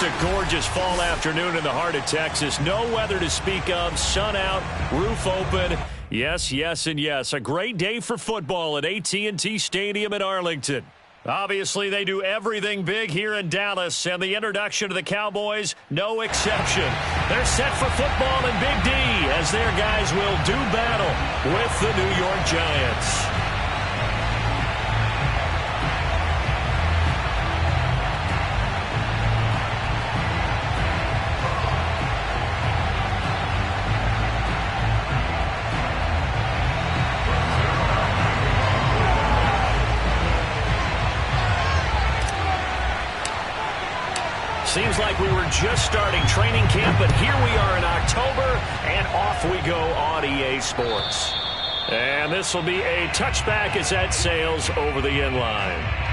a gorgeous fall afternoon in the heart of Texas. No weather to speak of. Sun out, roof open. Yes, yes, and yes. A great day for football at AT&T Stadium in Arlington. Obviously, they do everything big here in Dallas, and the introduction of the Cowboys, no exception. They're set for football in Big D as their guys will do battle with the New York Giants. Seems like we were just starting training camp, but here we are in October, and off we go on EA Sports. And this will be a touchback as that sails over the end line.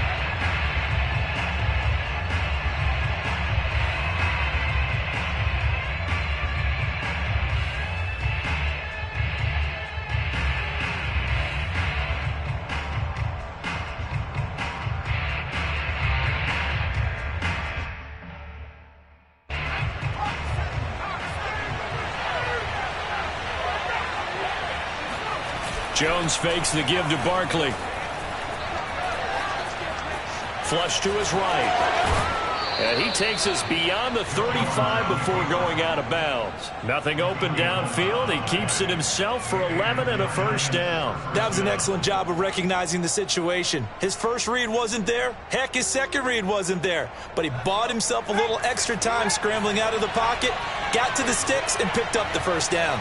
Jones fakes the give to Barkley. Flush to his right. And he takes us beyond the 35 before going out of bounds. Nothing open downfield. He keeps it himself for 11 and a first down. That was an excellent job of recognizing the situation. His first read wasn't there. Heck, his second read wasn't there. But he bought himself a little extra time scrambling out of the pocket, got to the sticks, and picked up the first down.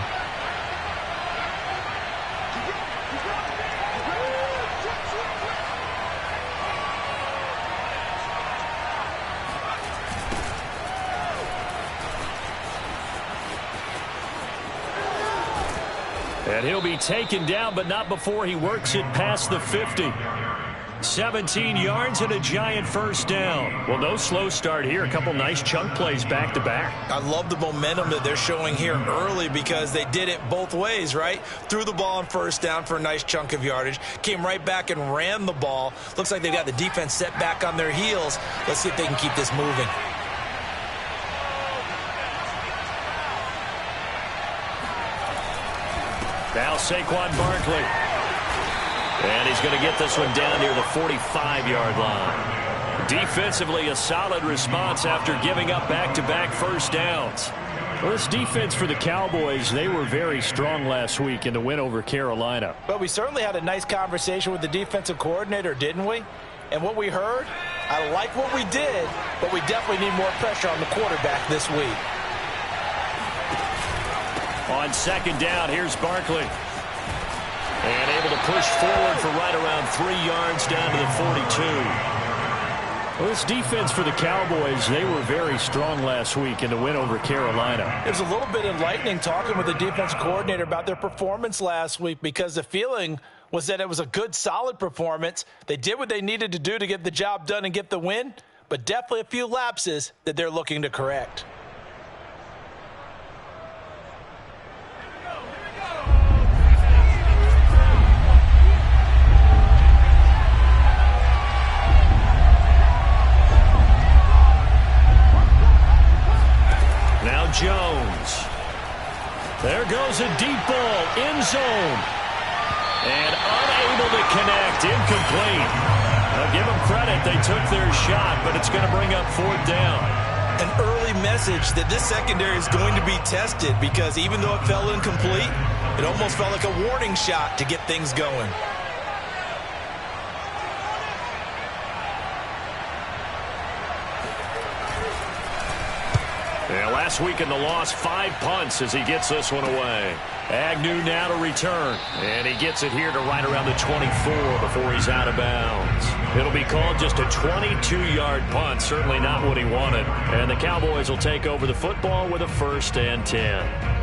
And he'll be taken down, but not before he works it past the 50. 17 yards and a Giant first down. Well, no slow start here. A couple nice chunk plays back-to-back. I love the momentum that they're showing here early because they did it both ways, right? Threw the ball on first down for a nice chunk of yardage. Came right back and ran the ball. Looks like they've got the defense set back on their heels. Let's see if they can keep this moving. Now Saquon Barkley. And he's going to get this one down near the 45-yard line. Defensively, a solid response after giving up back-to-back first downs. Well, this defense for the Cowboys, they were very strong last week in the win over Carolina. But we certainly had a nice conversation with the defensive coordinator, didn't we? And what we heard, I like what we did, but we definitely need more pressure on the quarterback this week. On second down, here's Barkley. And able to push forward for right around 3 yards down to the 42. Well, this defense for the Cowboys, they were very strong last week in the win over Carolina. It was a little bit enlightening talking with the defensive coordinator about their performance last week because the feeling was that it was a good, solid performance. They did what they needed to do to get the job done and get the win, but definitely a few lapses that they're looking to correct. Now Jones. There goes a deep ball, end zone. And unable to connect, incomplete. Now give them credit, they took their shot, but it's going to bring up fourth down. An early message that this secondary is going to be tested because even though it fell incomplete, it almost felt like a warning shot to get things going. Yeah, last week in the loss, 5 punts as he gets this one away. Agnew now to return, and he gets it here to right around the 24 before he's out of bounds. It'll be called just a 22-yard punt, certainly not what he wanted. And the Cowboys will take over the football with a 1st and 10.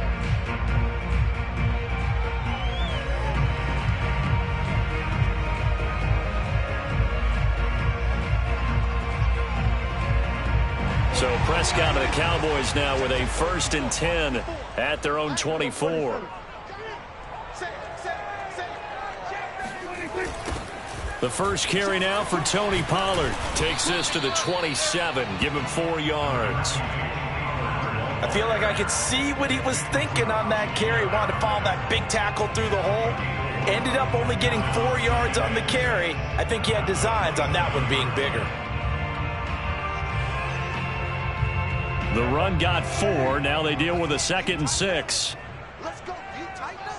So Prescott and the Cowboys now with a 1st and 10 at their own 24. The first carry now for Tony Pollard. Takes this to the 27. Give him 4 yards. I feel like I could see what he was thinking on that carry. Wanted to follow that big tackle through the hole. Ended up only getting 4 yards on the carry. I think he had designs on that one being bigger. The run got 4. Now they deal with a 2nd and 6. Let's go. You tighten up.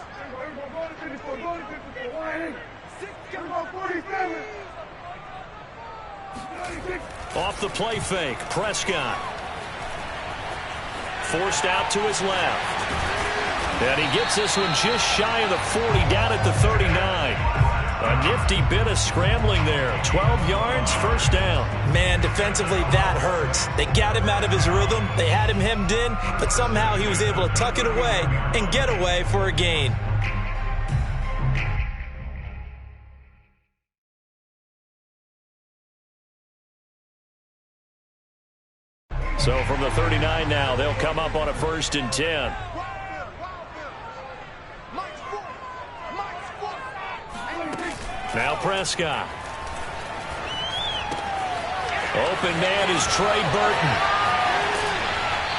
Off the play fake, Prescott. Forced out to his left. And he gets this one just shy of the 40, down at the 39. A nifty bit of scrambling there. 12 yards, first down. Man, defensively, that hurts. They got him out of his rhythm. They had him hemmed in, but somehow he was able to tuck it away and get away for a gain. So from the 39 now, they'll come up on a 1st and 10. Now Prescott. Open man is Trey Burton.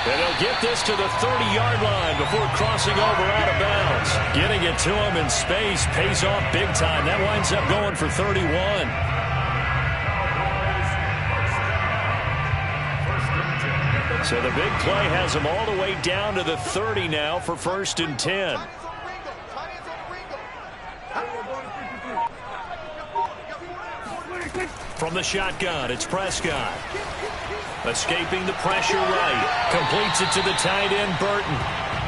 And he'll get this to the 30-yard line before crossing over out of bounds. Getting it to him in space pays off big time. That winds up going for 31. So the big play has him all the way down to the 30 now for 1st and 10. From the shotgun, it's Prescott. Escaping the pressure right. Completes it to the tight end, Burton.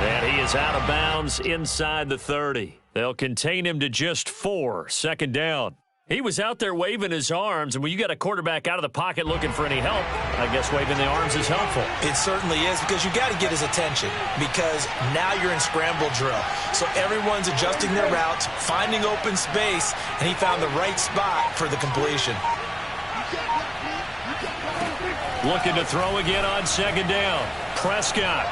And he is out of bounds inside the 30. They'll contain him to just 4. 2nd down. He was out there waving his arms, and when you got a quarterback out of the pocket looking for any help, I guess waving the arms is helpful. It certainly is, because you got to get his attention, because now you're in scramble drill. So everyone's adjusting their routes, finding open space, and he found the right spot for the completion. Looking to throw again on 2nd down. Prescott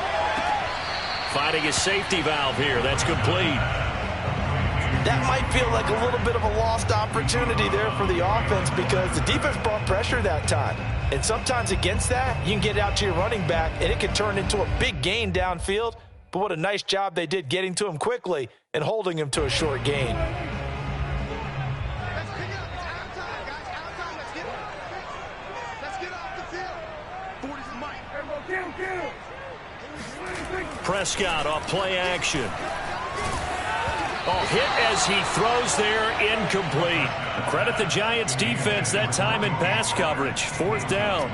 finding a safety valve here. That's complete. That might feel like a little bit of a lost opportunity there for the offense, because the defense brought pressure that time. And sometimes against that, you can get out to your running back, and it can turn into a big gain downfield. But what a nice job they did getting to him quickly and holding him to a short gain. Prescott off play action. Oh, hit as he throws there, incomplete. Credit the Giants defense that time in pass coverage. 4th down.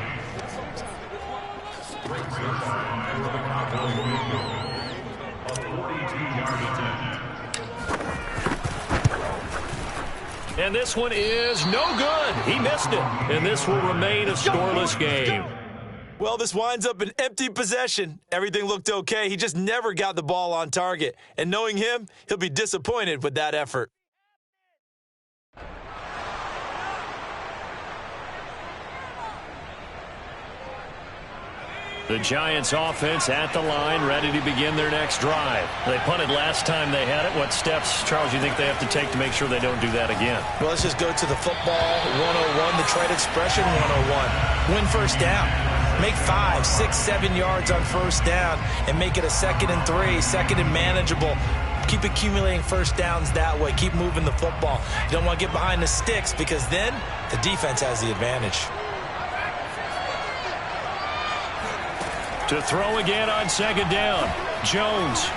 And this one is no good. He missed it. And this will remain a scoreless game. Well, this winds up an empty possession. Everything looked okay. He just never got the ball on target. And knowing him, he'll be disappointed with that effort. The Giants offense at the line, ready to begin their next drive. They punted last time they had it. What steps, Charles, you think they have to take to make sure they don't do that again? Well, let's just go to the football 101, the trade expression 101. Win first down. Make 5, 6, 7 yards on first down and make it a 2nd and 3, 2nd and manageable. Keep accumulating first downs that way. Keep moving the football. You don't want to get behind the sticks, because then the defense has the advantage. To throw again on 2nd down. Jones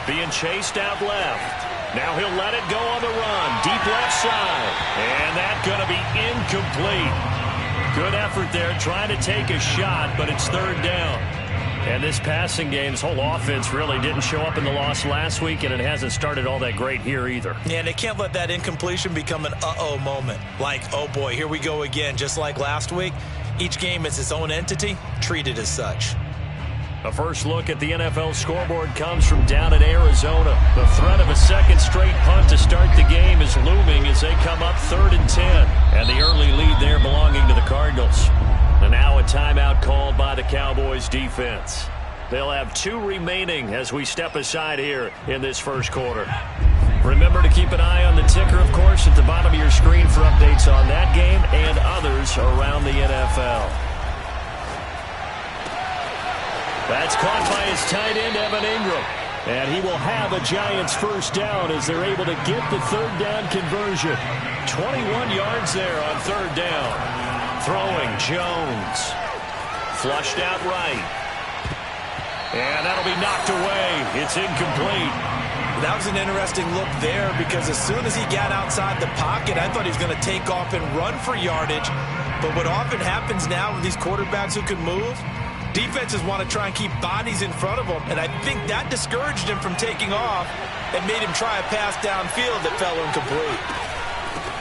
being chased out left. Now he'll let it go on the run. Deep left side. And that's going to be incomplete. Good effort there, trying to take a shot, but it's 3rd down. And this passing game's whole offense really didn't show up in the loss last week, and it hasn't started all that great here either. Yeah, and they can't let that incompletion become an uh-oh moment. Like, oh boy, here we go again, just like last week. Each game is its own entity, treated as such. A first look at the NFL scoreboard comes from down in Arizona. The threat of a 2nd straight punt to start the game is looming as they come up 3rd and 10. And the early lead there belonging to the Cardinals. And now a timeout called by the Cowboys defense. They'll have 2 remaining as we step aside here in this first quarter. Remember to keep an eye on the ticker, of course, at the bottom of your screen for updates on that game and others around the NFL. That's caught by his tight end, Evan Ingram. And he will have a Giants first down as they're able to get the third down conversion. 21 yards there on third down. Throwing Jones. Flushed out right. And that'll be knocked away. It's incomplete. That was an interesting look there because as soon as he got outside the pocket, I thought he was going to take off and run for yardage. But what often happens now with these quarterbacks who can move, defenses want to try and keep bodies in front of them, and I think that discouraged him from taking off and made him try a pass downfield that fell incomplete.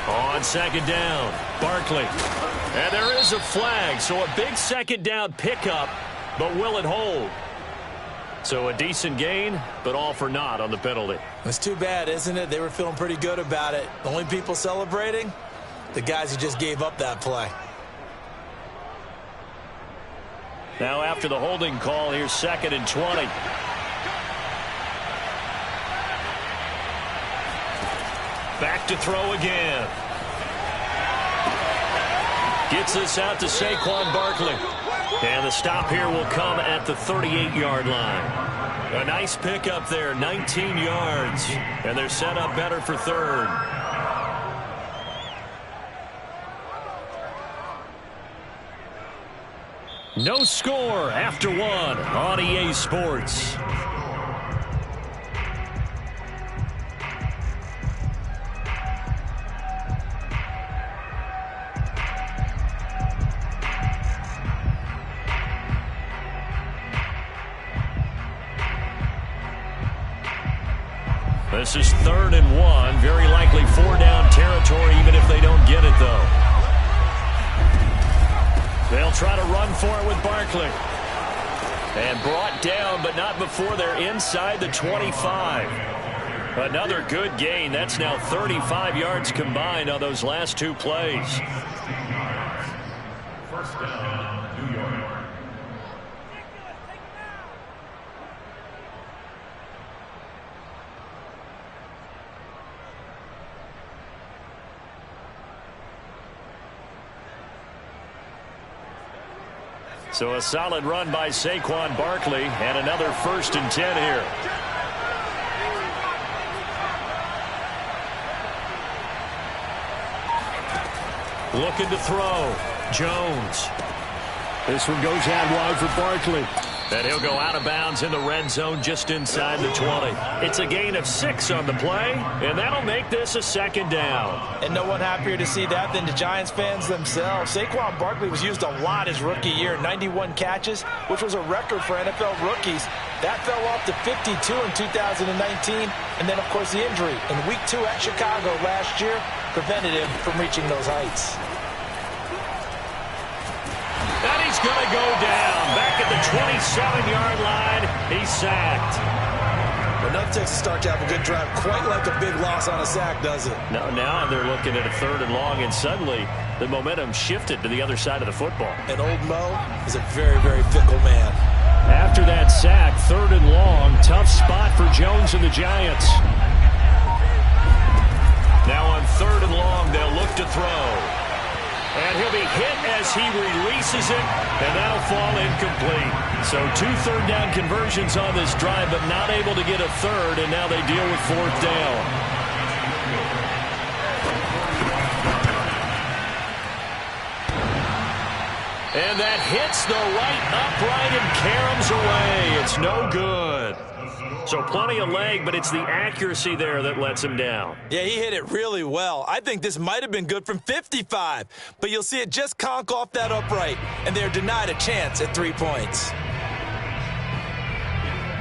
On second down, Barkley. And there is a flag, so a big second down pickup, but will it hold? So a decent gain, but all for naught on the penalty. It's too bad, isn't it? They were feeling pretty good about it. The only people celebrating, the guys who just gave up that play. Now after the holding call, here's 2nd and 20. Back to throw again. Gets this out to Saquon Barkley. And the stop here will come at the 38-yard line. A nice pickup there, 19 yards. And they're set up better for third. No score after one on EA Sports. This is 3rd and 1. Very likely 4-down territory, even if they don't get it, though. They'll try to run for it with Barkley. And brought down, but not before they're inside the 25. Another good gain. That's now 35 yards combined on those last two plays. First down, New York. So a solid run by Saquon Barkley and another 1st and 10 here. Looking to throw. Jones. This one goes out wide for Barkley. And he'll go out of bounds in the red zone just inside the 20. It's a gain of 6 on the play, and that'll make this a 2nd down. And no one happier to see that than the Giants fans themselves. Saquon Barkley was used a lot his rookie year, 91 catches, which was a record for NFL rookies. That fell off to 52 in 2019, and then, of course, the injury in Week 2 at Chicago last year prevented him from reaching those heights. And he's going to go down. Back at the 27-yard line, he's sacked. But nothing takes a start to have a good drive quite like a big loss on a sack, does it? No, now they're looking at a 3rd and long, and suddenly the momentum shifted to the other side of the football. And old Mo is a very, very fickle man. After that sack, 3rd and long, tough spot for Jones and the Giants. Now on 3rd and long, they'll look to throw. And he'll be hit as he releases it, and that'll fall incomplete. So 2 third-down conversions on this drive, but not able to get a 3rd, and now they deal with 4th down. And that hits the right upright and caroms away. It's no good. So plenty of leg, but it's the accuracy there that lets him down. Yeah, he hit it really well. I think this might have been good from 55, but you'll see it just conk off that upright, and they're denied a chance at 3 points.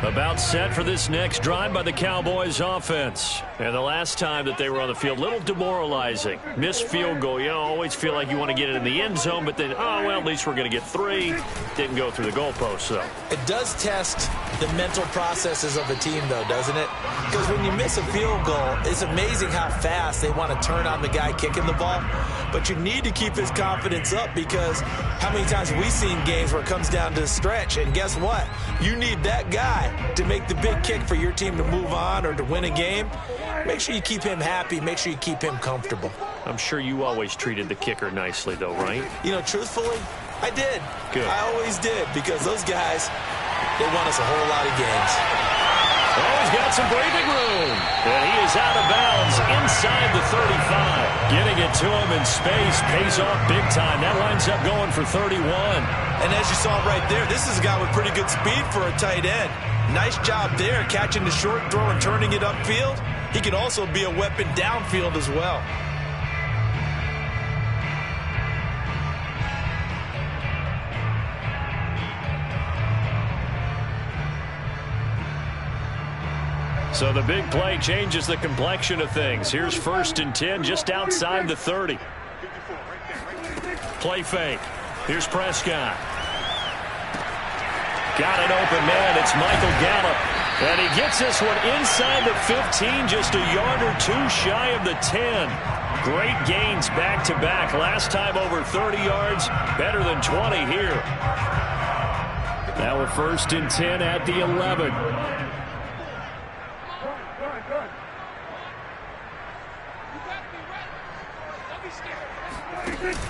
About set for this next drive by the Cowboys offense. And the last time that they were on the field, a little demoralizing. Missed field goal. You always feel like you want to get it in the end zone, but then, oh, well, at least we're going to get 3. Didn't go through the goalpost, though. It does test the mental processes of a team, though, doesn't it? Because when you miss a field goal, it's amazing how fast they want to turn on the guy kicking the ball. But you need to keep his confidence up because how many times have we seen games where it comes down to the stretch? And guess what? You need that guy to make the big kick for your team to move on or to win a game. make sure you keep him happy. Make sure you keep him comfortable. I'm sure you always treated the kicker nicely, though, right? You know, truthfully, I did. Good. I always did, because those guys, they won us a whole lot of games. Oh, he's got some breathing room. And he is out of bounds inside the 35. Getting it to him in space pays off big time. That lines up going for 31. And as you saw right there, this is a guy with pretty good speed for a tight end. Nice job there, catching the short throw and turning it upfield. He can also be a weapon downfield as well. So the big play changes the complexion of things. Here's 1st and 10 just outside the 30. Play fake. Here's Prescott. Got an open man. It's Michael Gallup. And he gets this one inside the 15, just a yard or two shy of the 10. Great gains back-to-back. Last time over 30 yards, better than 20 here. Now we're 1st and 10 at the 11.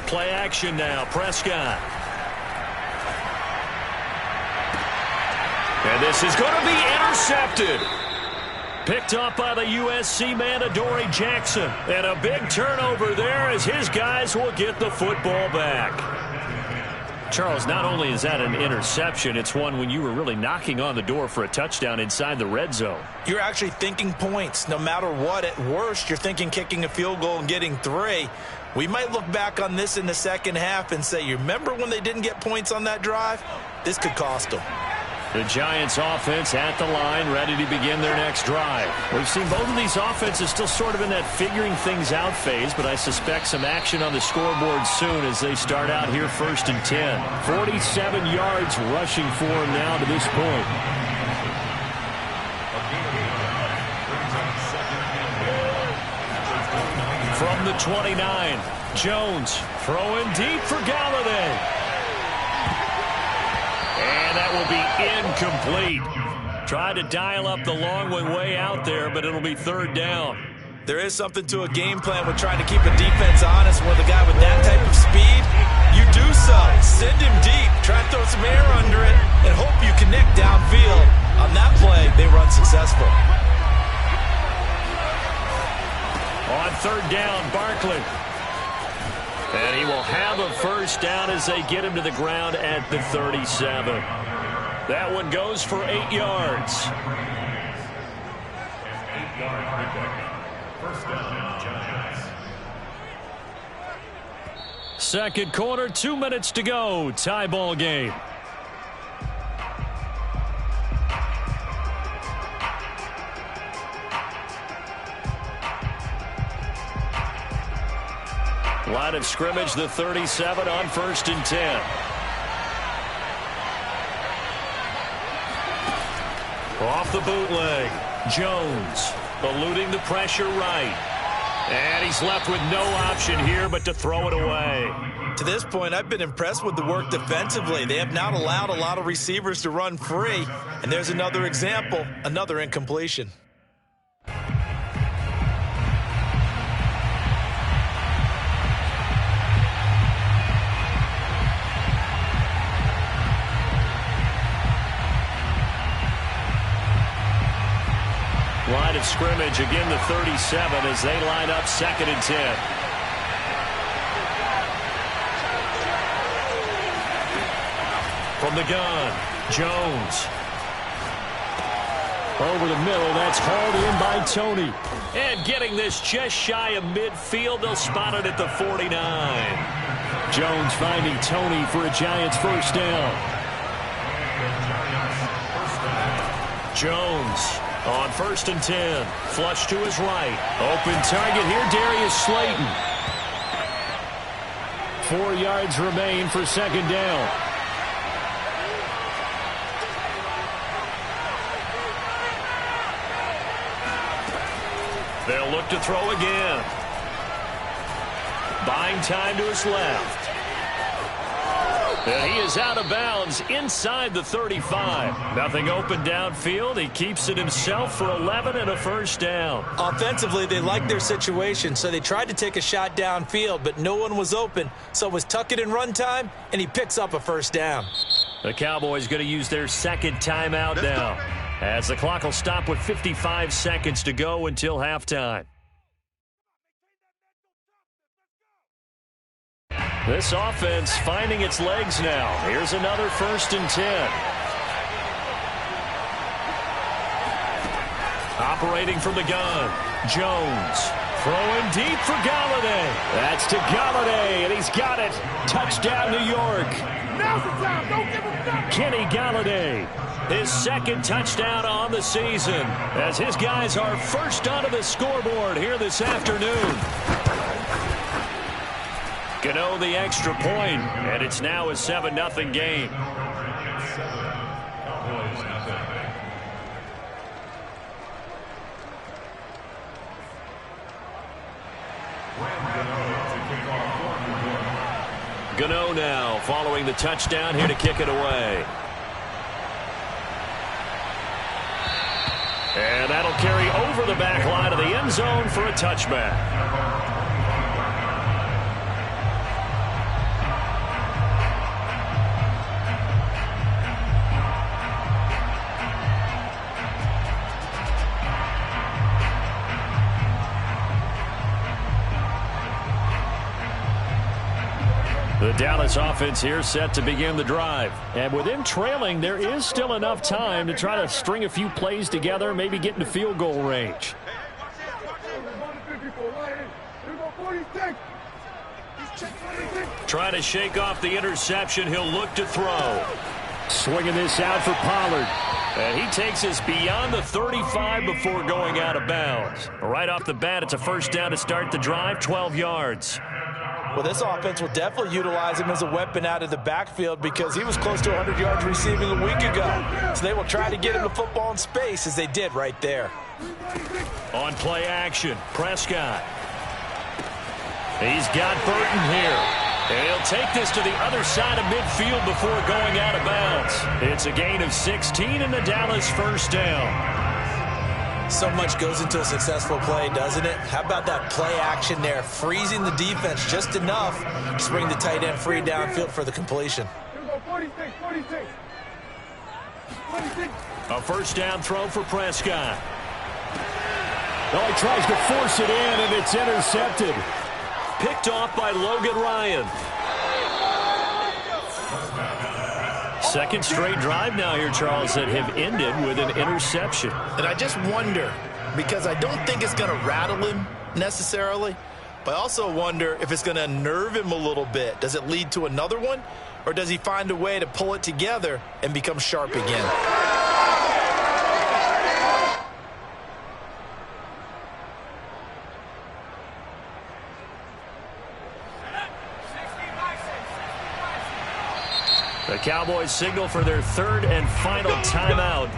Play action now. Prescott. And this is going to be intercepted. Picked up by the USC man, Adoree Jackson. And a big turnover there as his guys will get the football back. Charles, not only is that an interception, it's one when you were really knocking on the door for a touchdown inside the red zone. You're actually thinking points. No matter what, at worst, you're thinking kicking a field goal and getting 3. We might look back on this in the second half and say, you remember when they didn't get points on that drive? This could cost them. The Giants offense at the line, ready to begin their next drive. We've seen both of these offenses still sort of in that figuring things out phase, but I suspect some action on the scoreboard soon as they start out here 1st and 10. 47 yards rushing for him now to this point. From the 29, Jones throwing deep for Galladay. And that will be incomplete. Tried to dial up the long one way out there, but it'll be 3rd down. There is something to a game plan with trying to keep a defense honest with a guy with that type of speed. You do so. Send him deep. Try to throw some air under it and hope you connect downfield. On that play, they were unsuccessful. On 3rd down, Barkley. And he will have a 1st down as they get him to the ground at the 37. That one goes for 8 yards. 8-yard pickup. 1st down, Giants. Second quarter, 2 minutes to go. Tie ball game. Line of scrimmage, the 37 on 1st and 10. Off the bootleg. Jones eluding the pressure right. And he's left with no option here but to throw it away. To this point, I've been impressed with the work defensively. They have not allowed a lot of receivers to run free. And there's another example, another incompletion. Line of scrimmage, again the 37 as they line up 2nd and 10. From the gun, Jones. Over the middle, that's hauled in by Tony. And getting this just shy of midfield, they'll spot it at the 49. Jones finding Tony for a Giants 1st down. Jones on 1st and 10. Flush to his right. Open target here, Darius Slayton. 4 yards remain for 2nd down. They'll look to throw again. Buying time to his left. And he is out of bounds inside the 35. Nothing open downfield. He keeps it himself for 11 and a first down. Offensively, they liked their situation, so they tried to take a shot downfield, but no one was open. So it was tuck it and run time, and he picks up a first down. The Cowboys going to use their second timeout now, as the clock will stop with 55 seconds to go until halftime. This offense finding its legs now. Here's another 1st and 10. Operating from the gun, Jones. Throwing deep for Galladay. That's to Galladay, and he's got it. Touchdown, New York. Now's the time. Don't give him nothing. Kenny Galladay, his second touchdown on the season, as his guys are first onto the scoreboard here this afternoon. Gano the extra point, and it's now a 7-0 game. Gano now following the touchdown here to kick it away. And that'll carry over the back line of the end zone for a touchback. The Dallas offense here set to begin the drive. And with them trailing, there is still enough time to try to string a few plays together, maybe get into field goal range. Trying to shake off the interception, he'll look to throw. Swinging this out for Pollard. And he takes us beyond the 35 before going out of bounds. Right off the bat, it's a first down to start the drive, 12 yards. Well, this offense will definitely utilize him as a weapon out of the backfield because he was close to 100 yards receiving a week ago. So they will try to get him the football in space as they did right there. On play action, Prescott. He's got Burton here. And he'll take this to the other side of midfield before going out of bounds. It's a gain of 16 and the Dallas first down. So much goes into a successful play, doesn't it? How about that play action there, freezing the defense just enough to bring the tight end free downfield for the completion. A first down throw for Prescott. Well, he tries to force it in, and it's intercepted. Picked off by Logan Ryan. Second straight drive now here, Charles, that have ended with an interception. And I just wonder, because I don't think it's going to rattle him necessarily, but I also wonder if it's going to unnerve him a little bit. Does it lead to another one, or does he find a way to pull it together and become sharp again? The Cowboys signal for their third and final timeout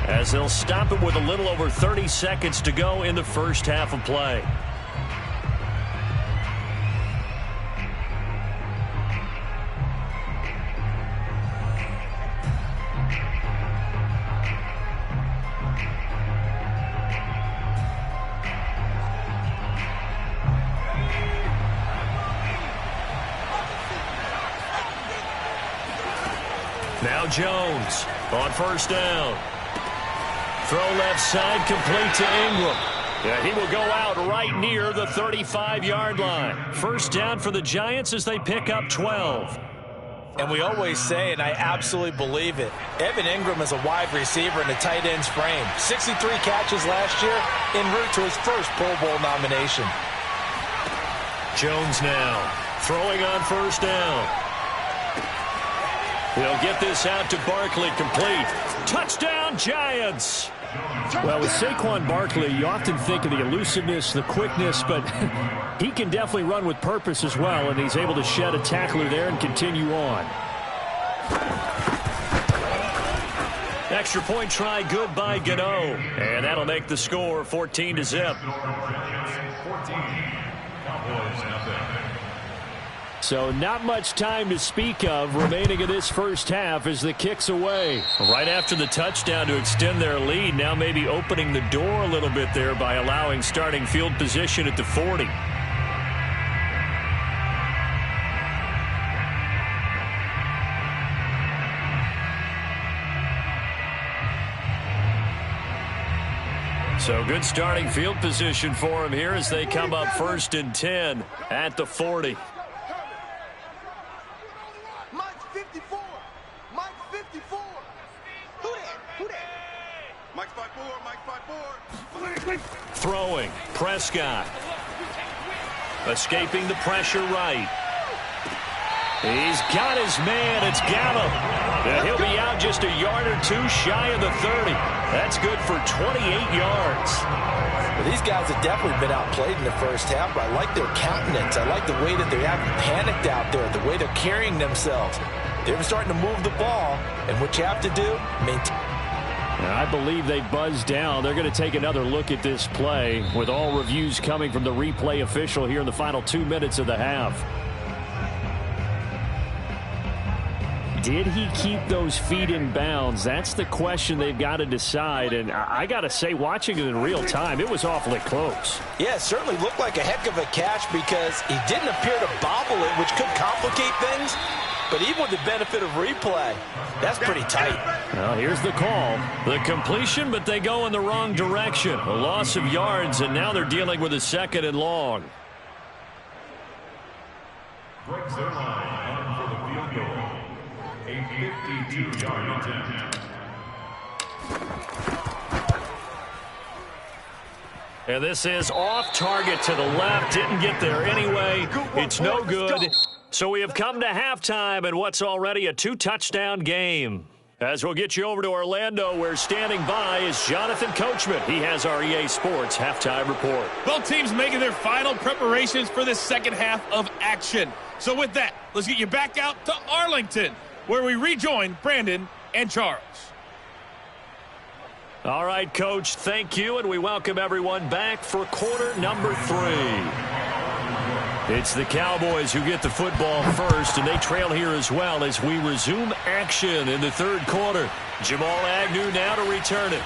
as they'll stop it with a little over 30 seconds to go in the first half of play. Now Jones on first down. Throw left side, complete to Ingram. Yeah, he will go out right near the 35-yard line. First down for the Giants as they pick up 12. And we always say, and I absolutely believe it, Evan Ingram is a wide receiver in the tight end's frame. 63 catches last year, en route to his first Pro Bowl nomination. Jones now throwing on first down. He'll get this out to Barkley, complete. Touchdown, Giants! Well, with Saquon Barkley, you often think of the elusiveness, the quickness, but he can definitely run with purpose as well, and he's able to shed a tackler there and continue on. Extra point try good by Gano, and that'll make the score 14-0. So not much time to speak of remaining in this first half as the kick's away. Right after the touchdown to extend their lead, now maybe opening the door a little bit there by allowing starting field position at the 40. So good starting field position for him here as they come up 1st and 10 at the 40. Mike 54. Mike 54. Who that? Mike 54. Mike 54. Throwing. Prescott. Escaping the pressure right. He's got his man. It's Gallup. And he'll be out just a yard or two shy of the 30. That's good for 28 yards. Well, these guys have definitely been outplayed in the first half, but I like their countenance. I like the way that they're acting panicked out there, the way they're carrying themselves. They're starting to move the ball, and what you have to do, maintain. I believe they buzzed down. They're going to take another look at this play with all reviews coming from the replay official here in the final 2 minutes of the half. Did he keep those feet in bounds? That's the question they've got to decide. And I got to say, watching it in real time, it was awfully close. Yeah, it certainly looked like a heck of a catch because he didn't appear to bobble it, which could complicate things. But even with the benefit of replay, that's pretty tight. Well, here's the call. The completion, but they go in the wrong direction. A loss of yards, and now they're dealing with a 2nd and long. Breaks their line on for the field goal. A 52-yard attempt. And this is off target to the left. Didn't get there anyway. It's no good. So we have come to halftime and what's already a 2-touchdown game. As we'll get you over to Orlando, where standing by is Jonathan Coachman. He has our EA Sports halftime report. Both teams making their final preparations for the second half of action. So with that, let's get you back out to Arlington, where we rejoin Brandon and Charles. All right, Coach, thank you, and we welcome everyone back for quarter number 3. It's the Cowboys who get the football first, and they trail here as well as we resume action in the 3rd quarter. Jamal Agnew now to return it.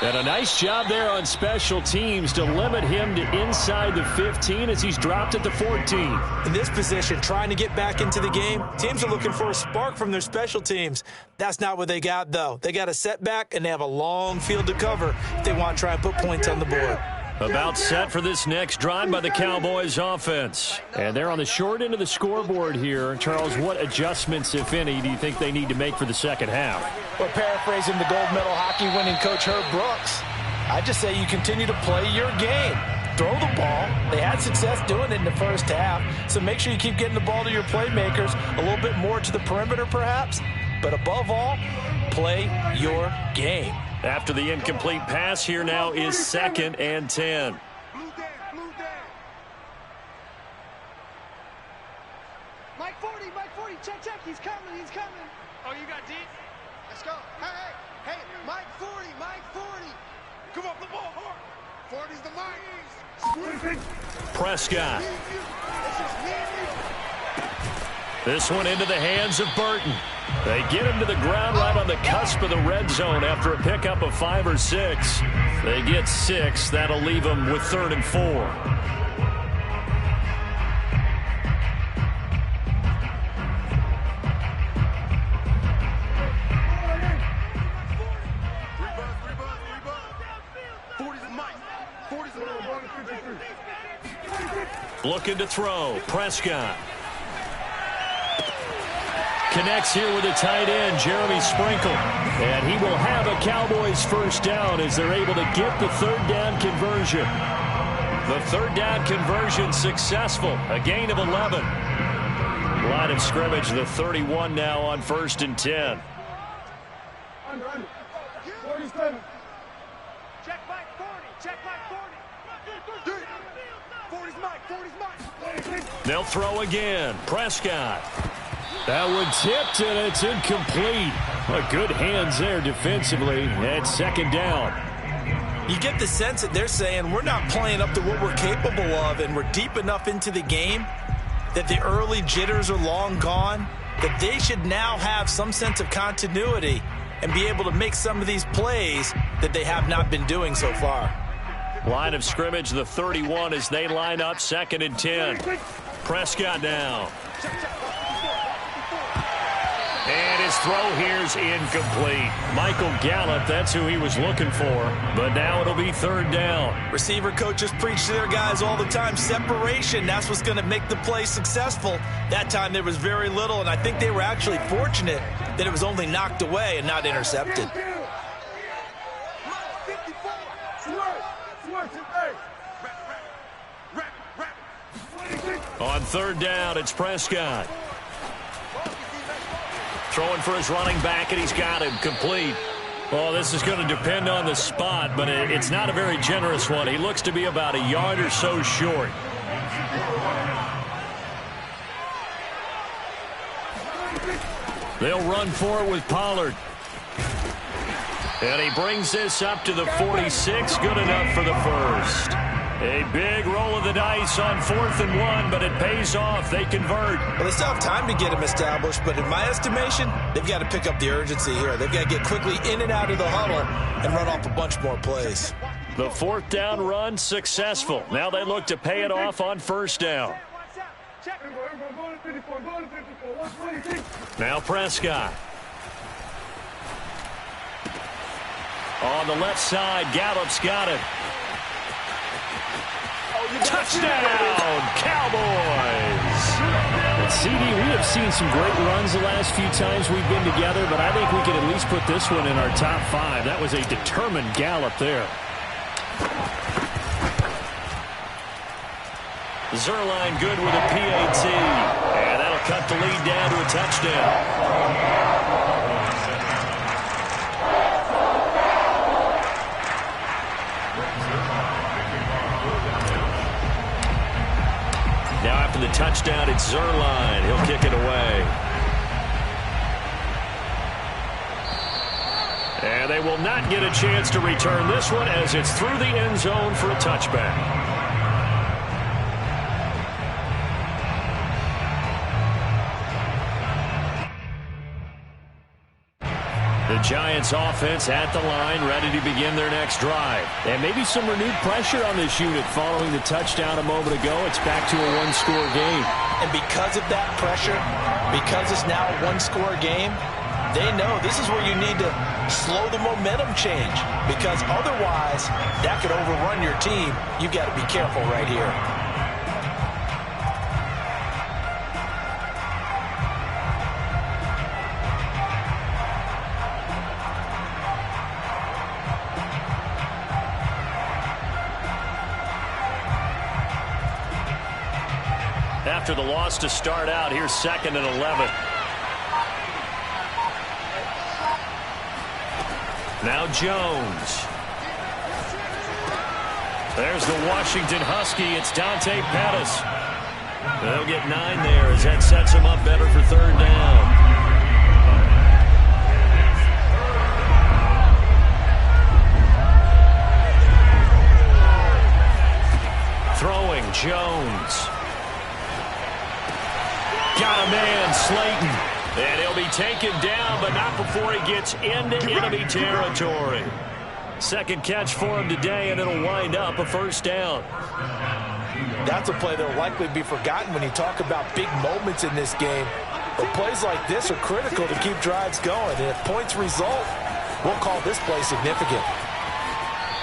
And a nice job there on special teams to limit him to inside the 15 as he's dropped at the 14. In this position, trying to get back into the game, teams are looking for a spark from their special teams. That's not what they got, though. They got a setback, and they have a long field to cover if they want to try and put points on the board. About set for this next drive by the Cowboys offense. And they're on the short end of the scoreboard here. Charles, what adjustments, if any, do you think they need to make for the second half? Well, paraphrasing the gold medal hockey winning coach Herb Brooks, I just say you continue to play your game. Throw the ball. They had success doing it in the first half, so make sure you keep getting the ball to your playmakers, a little bit more to the perimeter perhaps, but above all, play your game. After the incomplete pass, here now is 2nd and 10. Mike 40, check, he's coming. Oh, you got deep? Let's go. Hey, Mike 40. Come up the ball hard. 40's the Mike. Prescott. This one into the hands of Burton. They get him to the ground right on the cusp of the red zone after a pickup of 5 or 6. They get 6. That'll leave them with 3rd and 4. Looking to throw. Prescott. Connects here with a tight end, Jeremy Sprinkle. And he will have a Cowboys first down as they're able to get the 3rd down conversion. The 3rd down conversion successful. A gain of 11. Line of scrimmage, the 31 now on 1st and 10. Check Mike 40. 40's Mike. They'll throw again. Prescott. That one tipped, and it's incomplete. Good hands there defensively at 2nd down. You get the sense that they're saying we're not playing up to what we're capable of, and we're deep enough into the game that the early jitters are long gone, that they should now have some sense of continuity and be able to make some of these plays that they have not been doing so far. Line of scrimmage, the 31 as they line up, 2nd and 10. Prescott now. And his throw here's incomplete. Michael Gallup, that's who he was looking for. But now it'll be 3rd down. Receiver coaches preach to their guys all the time. Separation, that's what's going to make the play successful. That time there was very little, and I think they were actually fortunate that it was only knocked away and not intercepted. On 3rd down, it's Prescott. Throwing for his running back, and he's got him complete. Well, this is going to depend on the spot, but it's not a very generous one. He looks to be about a yard or so short. They'll run for it with Pollard. And he brings this up to the 46. Good enough for the first. A big roll of the dice on 4th and 1, but it pays off. They convert. Well, they still have time to get him established, but in my estimation, they've got to pick up the urgency here. They've got to get quickly in and out of the huddle and run off a bunch more plays. The 4th down run successful. Now they look to pay it off on 1st down. Now Prescott. On the left side, Gallup's got it. Touchdown, Cowboys! CD, we have seen some great runs the last few times we've been together, but I think we could at least put this one in our top 5. That was a determined Gallup there. Zerline good with a PAT. And that'll cut the lead down to a touchdown. Now after the touchdown, it's Zerline. He'll kick it away. And they will not get a chance to return this one as it's through the end zone for a touchback. The Giants offense at the line, ready to begin their next drive. And maybe some renewed pressure on this unit following the touchdown a moment ago. It's back to a one-score game. And because of that pressure, because it's now a one-score game, they know this is where you need to slow the momentum change, because otherwise that could overrun your team. You've got to be careful right here. After the loss to start out, here's 2nd and 11. Now Jones. There's the Washington Husky. It's Dante Pettis. They'll get 9 there as that sets him up better for 3rd down. Throwing Jones. Got a man, Slayton. And he'll be taken down, but not before he gets into enemy territory. 2nd catch for him today, and it'll wind up a 1st down. That's a play that will likely be forgotten when you talk about big moments in this game. But plays like this are critical to keep drives going. And if points result, we'll call this play significant.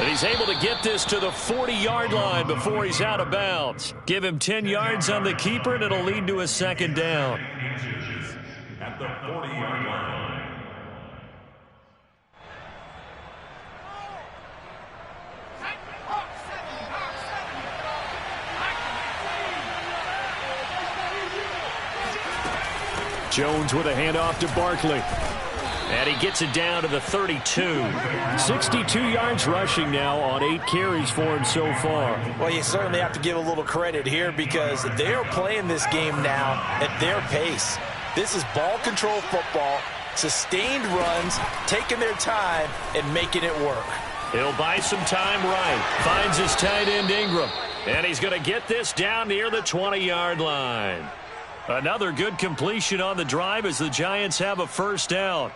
And he's able to get this to the 40-yard line before he's out of bounds. Give him 10 yards on the keeper, and it'll lead to a 2nd down. At the 40-yard line. Jones with a handoff to Barkley. And he gets it down to the 32. 62 yards rushing now on 8 carries for him so far. Well, you certainly have to give a little credit here because they're playing this game now at their pace. This is ball control football, sustained runs, taking their time and making it work. He'll buy some time right. Finds his tight end Ingram. And he's going to get this down near the 20-yard line. Another good completion on the drive as the Giants have a first down.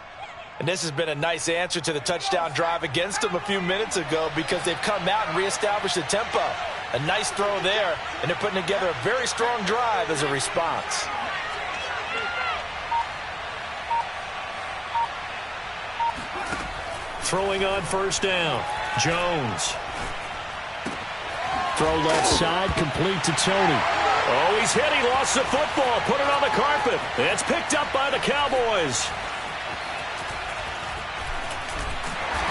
And this has been a nice answer to the touchdown drive against them a few minutes ago because they've come out and reestablished the tempo. A nice throw there, and they're putting together a very strong drive as a response. Throwing on first down. Jones. Throw left side, complete to Tony. Oh, he's hit. He lost the football. Put it on the carpet. It's picked up by the Cowboys.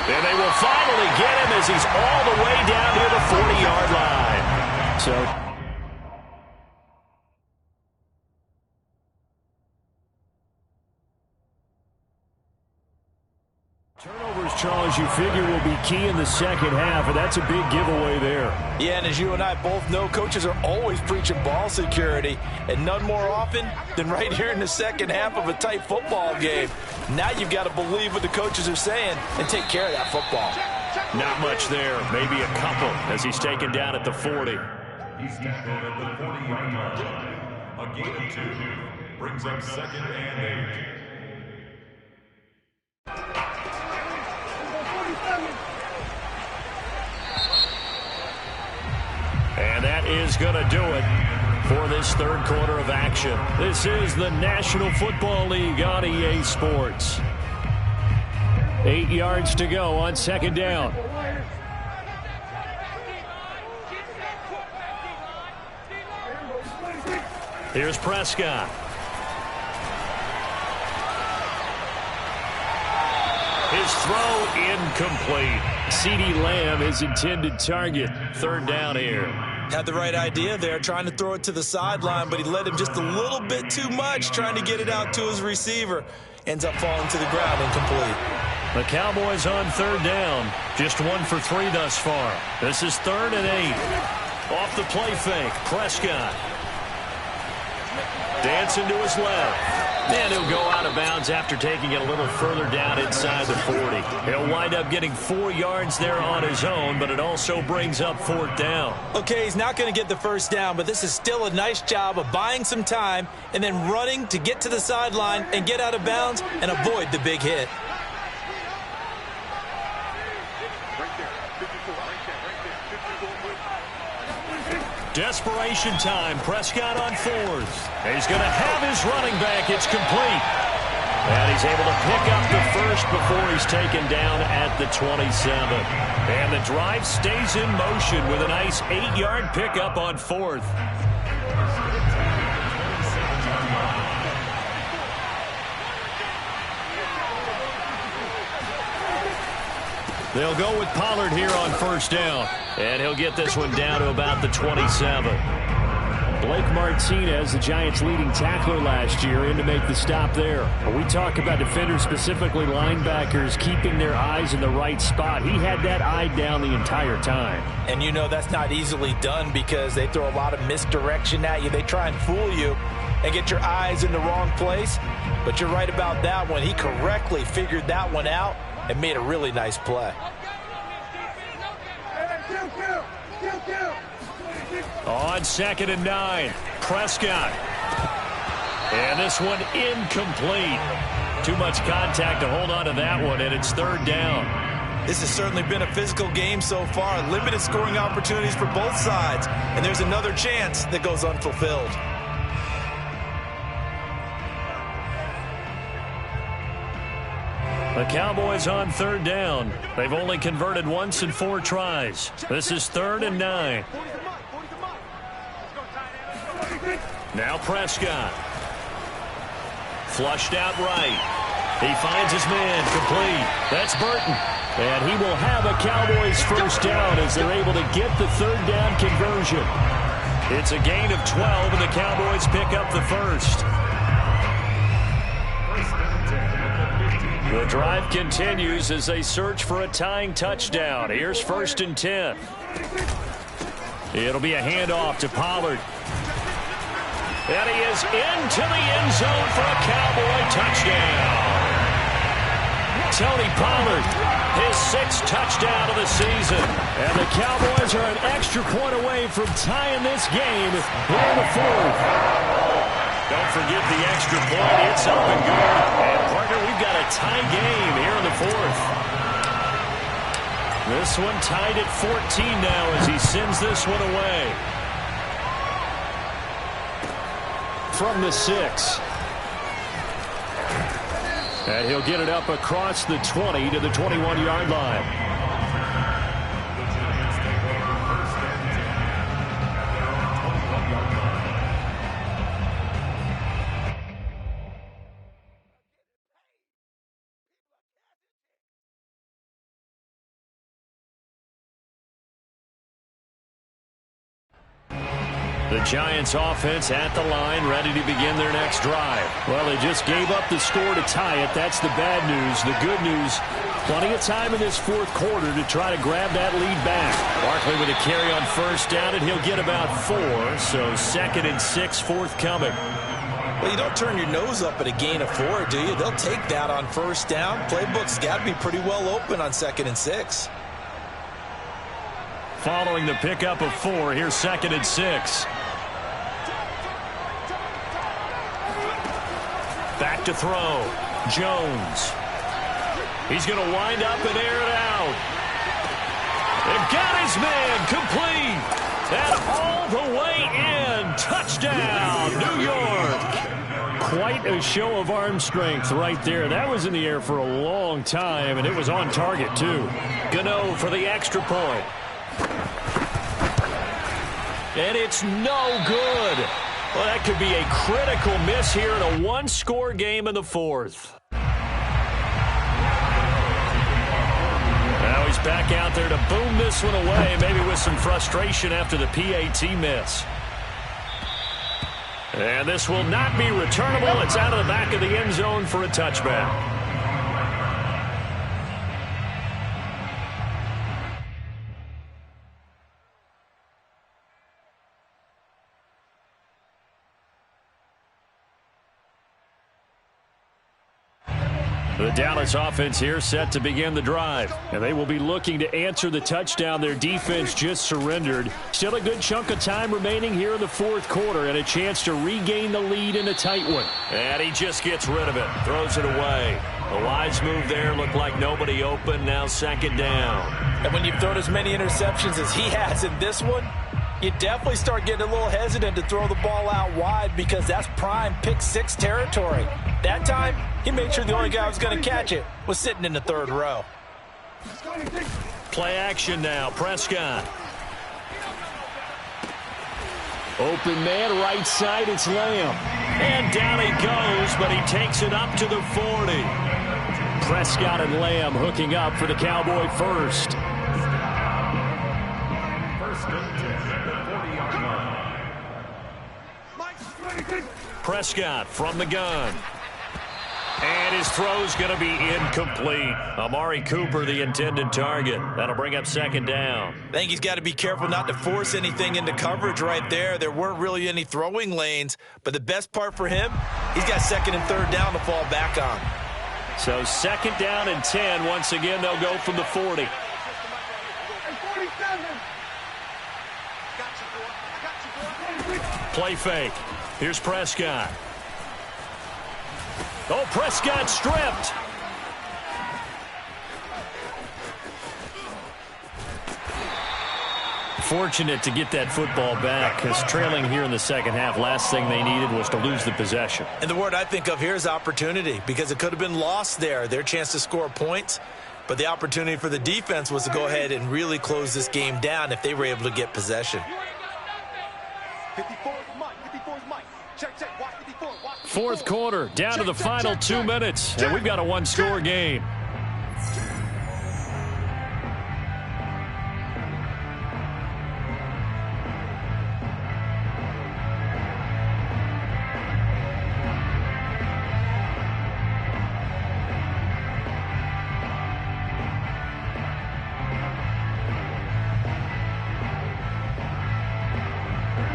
And they will finally get him as he's all the way down near the 40-yard line. So turnovers, Charles, you figure will be key in the second half, and that's a big giveaway there. Yeah, and as you and I both know, coaches are always preaching ball security, and none more often than right here in the second half of a tight football game. Now you've got to believe what the coaches are saying and take care of that football. Not much there, maybe a couple as he's taken down at the 40. He's tackled at the 40-yard line. A gain of 2 brings up 2nd and 8. And that is going to do it for this third quarter of action. This is the National Football League on EA Sports. 8 yards to go on second down. Here's Prescott. His throw incomplete. CeeDee Lamb, his intended target. Third down here. Had the right idea there, trying to throw it to the sideline, but he led him just a little bit too much, trying to get it out to his receiver. Ends up falling to the ground incomplete. The Cowboys on third down. Just 1 for 3 thus far. This is 3rd and 8. Off the play fake, Prescott. Dancing to his left. And he'll go out of bounds after taking it a little further down inside the 40. He'll wind up getting 4 yards there on his own, but it also brings up 4th down. Okay, he's not going to get the first down, but this is still a nice job of buying some time and then running to get to the sideline and get out of bounds and avoid the big hit. Desperation time. Prescott on 4th. He's going to have his running back. It's complete. And he's able to pick up the first before he's taken down at the 27. And the drive stays in motion with a nice 8-yard pickup on 4th. They'll go with Pollard here on first down. And he'll get this one down to about the 27. Blake Martinez, the Giants' leading tackler last year, in to make the stop there. When we talk about defenders, specifically linebackers, keeping their eyes in the right spot, he had that eye down the entire time. And you know that's not easily done because they throw a lot of misdirection at you. They try and fool you and get your eyes in the wrong place. But you're right about that one. He correctly figured that one out and made a really nice play. On 2nd and 9, Prescott. And this one incomplete. Too much contact to hold on to that one, and it's 3rd down. This has certainly been a physical game so far. Limited scoring opportunities for both sides. And there's another chance that goes unfulfilled. The Cowboys on 3rd down. They've only converted once in 4 tries. This is 3rd and 9. Now Prescott. Flushed out right. He finds his man complete. That's Burton. And he will have a Cowboys first down as they're able to get the 3rd down conversion. It's a gain of 12, and the Cowboys pick up the first. The drive continues as they search for a tying touchdown. Here's 1st and 10. It'll be a handoff to Pollard. And he is into the end zone for a Cowboy touchdown. Tony Pollard, his 6th touchdown of the season. And the Cowboys are an extra point away from tying this game here in the 4th. Don't forget the extra point. It's up and good. And, partner, we've got a tie game here in the 4th. This one tied at 14 now as he sends this one away. From the 6. And he'll get it up across the 20 to the 21-yard line. The Giants offense at the line, ready to begin their next drive. Well, they just gave up the score to tie it. That's the bad news. The good news, plenty of time in this 4th quarter to try to grab that lead back. Barkley with a carry on 1st down, and he'll get about 4. So 2nd and 6 forthcoming. Well, you don't turn your nose up at a gain of 4, do you? They'll take that on 1st down. Playbook's got to be pretty well open on 2nd and 6. Following the pickup of 4, here's 2nd and 6. Back to throw. Jones. He's going to wind up and air it out. They've got his man complete. And all the way in. Touchdown, New York. Quite a show of arm strength right there. That was in the air for a long time, and it was on target, too. Gano for the extra point. And it's no good. Well, that could be a critical miss here in a 1-score game in the 4th. Now he's back out there to boom this one away, maybe with some frustration after the PAT miss. And this will not be returnable. It's out of the back of the end zone for a touchback. The Dallas offense here set to begin the drive. And they will be looking to answer the touchdown their defense just surrendered. Still a good chunk of time remaining here in the 4th quarter and a chance to regain the lead in a tight one. And he just gets rid of it. Throws it away. A wise move there. Looked like nobody open. Now 2nd down. And when you've thrown as many interceptions as he has in this one, you definitely start getting a little hesitant to throw the ball out wide because that's prime pick 6 territory. That time, he made sure the only guy who was going to catch it was sitting in the 3rd row. Play action now. Prescott. Open man, right side, it's Lamb. And down he goes, but he takes it up to the 40. Prescott and Lamb hooking up for the Cowboy first. Prescott from the gun. And his throw's going to be incomplete. Amari Cooper, the intended target. That'll bring up 2nd down. I think he's got to be careful not to force anything into coverage right there. There weren't really any throwing lanes, but the best part for him, he's got 2nd and 3rd down to fall back on. So 2nd down and 10. Once again, they'll go from the 40. Play fake. Here's Prescott. Oh, Prescott stripped. Fortunate to get that football back because trailing here in the 2nd half, last thing they needed was to lose the possession. And the word I think of here is opportunity because it could have been lost there. Their chance to score points, but the opportunity for the defense was to go ahead and really close this game down if they were able to get possession. 4th quarter, down to the final 2 minutes, and we've got a 1-score game.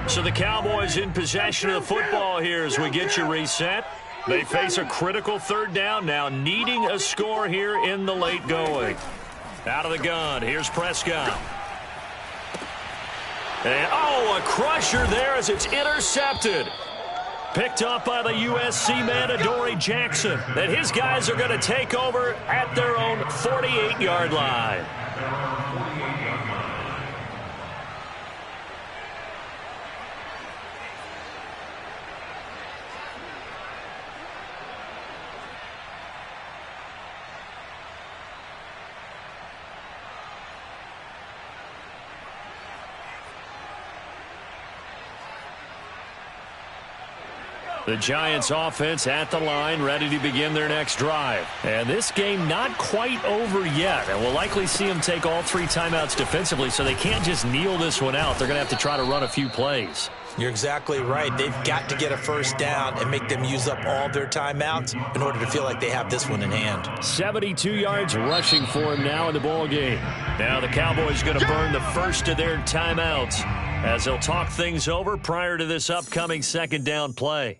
So the Cowboys in possession of the football here as we get you reset. They face a critical third down now, needing a score here in the late going. Out of the gun, here's Prescott. And, a crusher there as it's intercepted. Picked up by the USC man, Adoree Jackson. And his guys are going to take over at their own 48-yard line. The Giants offense at the line, ready to begin their next drive. And this game not quite over yet. And we'll likely see them take all 3 timeouts defensively, so they can't just kneel this one out. They're going to have to try to run a few plays. You're exactly right. They've got to get a first down and make them use up all their timeouts in order to feel like they have this one in hand. 72 yards rushing for him now in the ball game. Now the Cowboys going to burn the first of their timeouts as they'll talk things over prior to this upcoming second down play.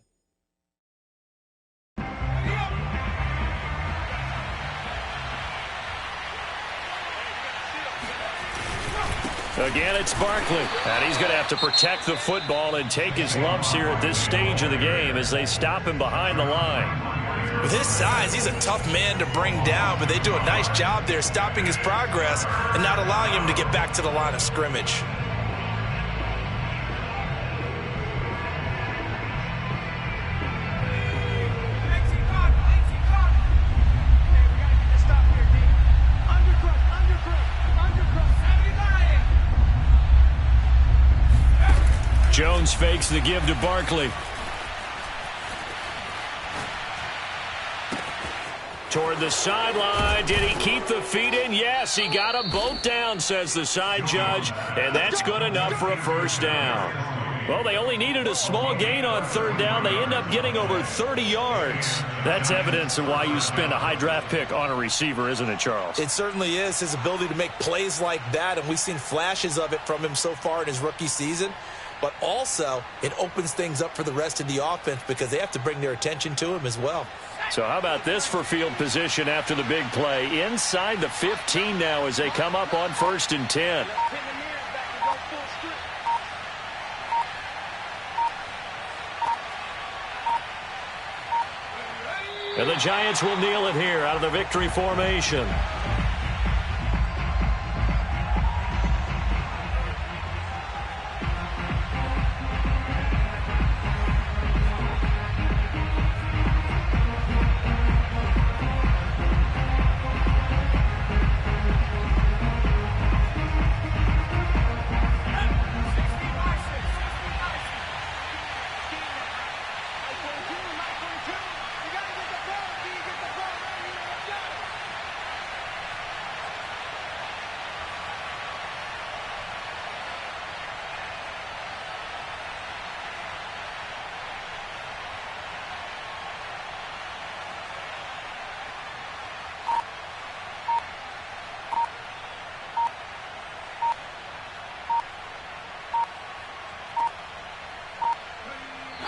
Again, it's Barkley, and he's going to have to protect the football and take his lumps here at this stage of the game as they stop him behind the line. With his size, he's a tough man to bring down, but they do a nice job there stopping his progress and not allowing him to get back to the line of scrimmage. Jones fakes the give to Barkley. Toward the sideline. Did he keep the feet in? Yes, he got them both down, says the side judge, and that's good enough for a first down. Well, they only needed a small gain on third down. They end up getting over 30 yards. That's evidence of why you spend a high draft pick on a receiver, isn't it, Charles? It certainly is, his ability to make plays like that, and we've seen flashes of it from him so far in his rookie season. But also, it opens things up for the rest of the offense because they have to bring their attention to him as well. So how about this for field position after the big play? Inside the 15 now as they come up on 1st and 10. And the Giants will kneel it here out of the victory formation.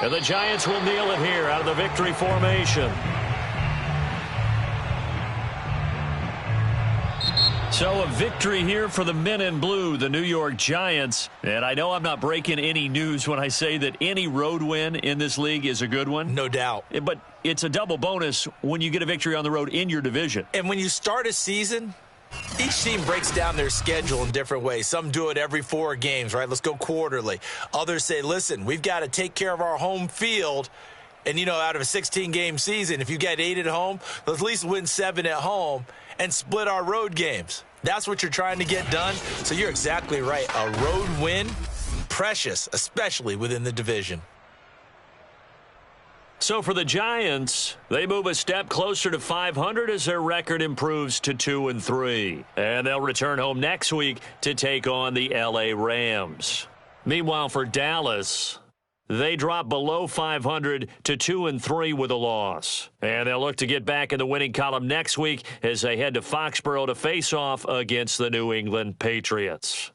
And the Giants will kneel it here out of the victory formation. So a victory here for the men in blue, the New York Giants. And I know I'm not breaking any news when I say that any road win in this league is a good one. No doubt. But it's a double bonus when you get a victory on the road in your division. And when you start a season, each team breaks down their schedule in different ways. Some do it every 4 games, right? Let's go quarterly. Others say, listen, we've got to take care of our home field. And, you know, out of a 16-game season, if you get 8 at home, let's at least win 7 at home and split our road games. That's what you're trying to get done. So you're exactly right. A road win, precious, especially within the division. So for the Giants, they move a step closer to 500 as their record improves to 2-3. And they'll return home next week to take on the L.A. Rams. Meanwhile, for Dallas, they drop below 500 to 2-3 with a loss. And they'll look to get back in the winning column next week as they head to Foxborough to face off against the New England Patriots.